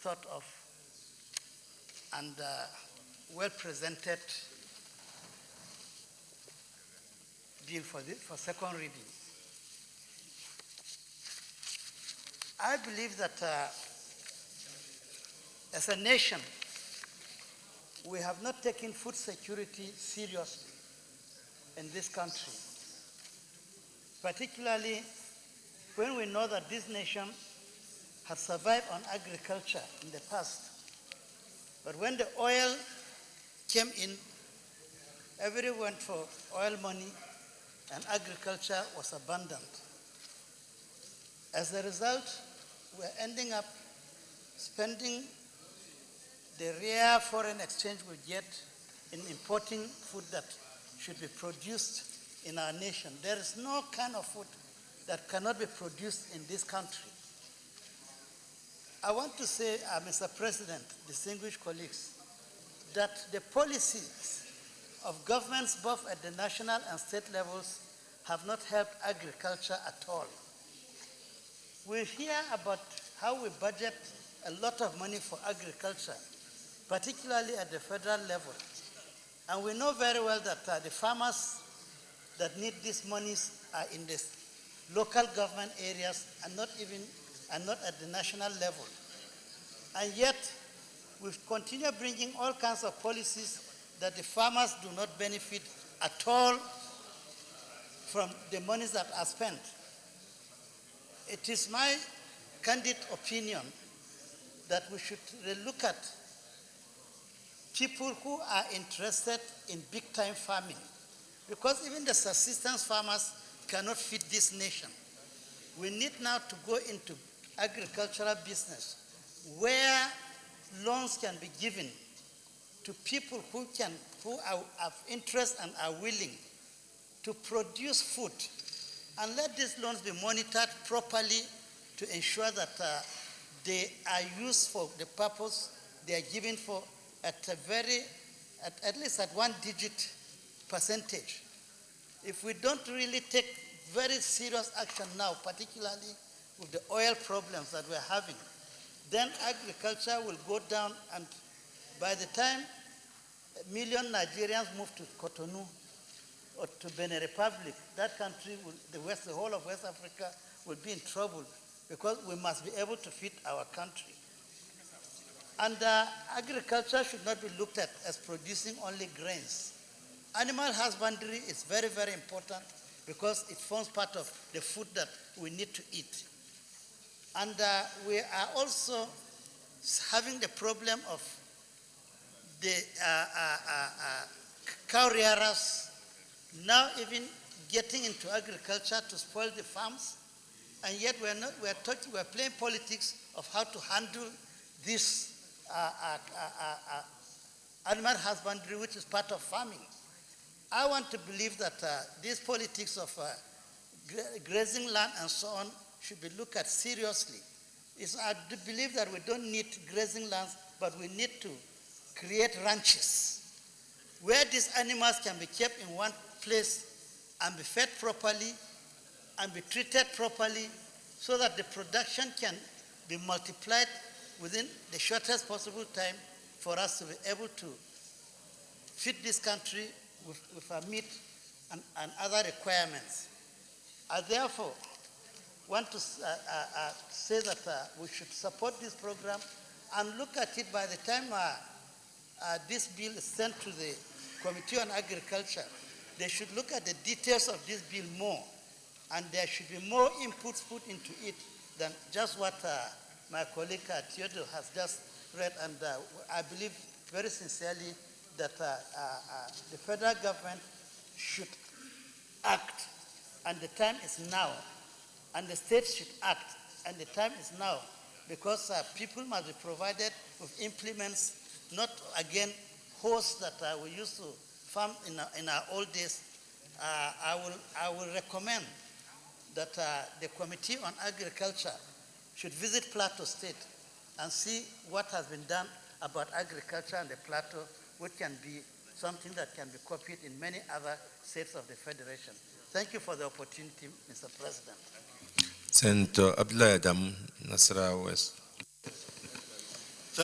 thought of and well-presented bill for second reading. I believe that as a nation, we have not taken food security seriously in this country, particularly when we know that this nation has survived on agriculture in the past. But when the oil came in, everyone went for oil money and agriculture was abandoned. As a result, we're ending up spending the rare foreign exchange we get in importing food that should be produced in our nation. There is no kind of food that cannot be produced in this country. I want to say, Mr. President, distinguished colleagues, that the policies of governments both at the national and state levels have not helped agriculture at all. We hear about how we budget a lot of money for agriculture, particularly at the federal level. And we know very well that the farmers that need these monies are in the local government areas and not at the national level. And yet, we continue bringing all kinds of policies that the farmers do not benefit at all from the monies that are spent. It is my candid opinion that we should look at people who are interested in big-time farming, because even the subsistence farmers cannot feed this nation. We need now to go into agricultural business where loans can be given to people who have interest and are willing to produce food, and let these loans be monitored properly to ensure that they are used for the purpose they are given for at least at 1-digit percentage. If we don't really take very serious action now, particularly with the oil problems that we're having, then agriculture will go down, and by the time a million Nigerians move to Cotonou or to Benin Republic, that country, the whole of West Africa, will be in trouble, because we must be able to feed our country. And agriculture should not be looked at as producing only grains. Animal husbandry is very, very important, because it forms part of the food that we need to eat. And we are also having the problem of the cow rearers now even getting into agriculture to spoil the farms, and yet we're playing politics of how to handle this animal husbandry, which is part of farming. I want to believe that these politics of grazing land and so on should be looked at seriously. I do believe that we don't need grazing lands, but we need to create ranches where these animals can be kept in one place and be fed properly and be treated properly, so that the production can be multiplied within the shortest possible time for us to be able to feed this country with our meat and other requirements. I therefore want to say that we should support this program and look at it. By the time this bill is sent to the Committee on Agriculture, they should look at the details of this bill more, and there should be more inputs put into it than just what my colleague Theodore has just read. And I believe very sincerely that the federal government should act, and the time is now. And the states should act, and the time is now, because people must be provided with implements, not again hoes that we used to farm in our old days. I will recommend that the Committee on Agriculture should visit Plateau State and see what has been done about agriculture in the Plateau, which can be something that can be copied in many other states of the Federation. Thank you for the opportunity, Mr. President. Senator Abdullah Adam, Nasarawa West.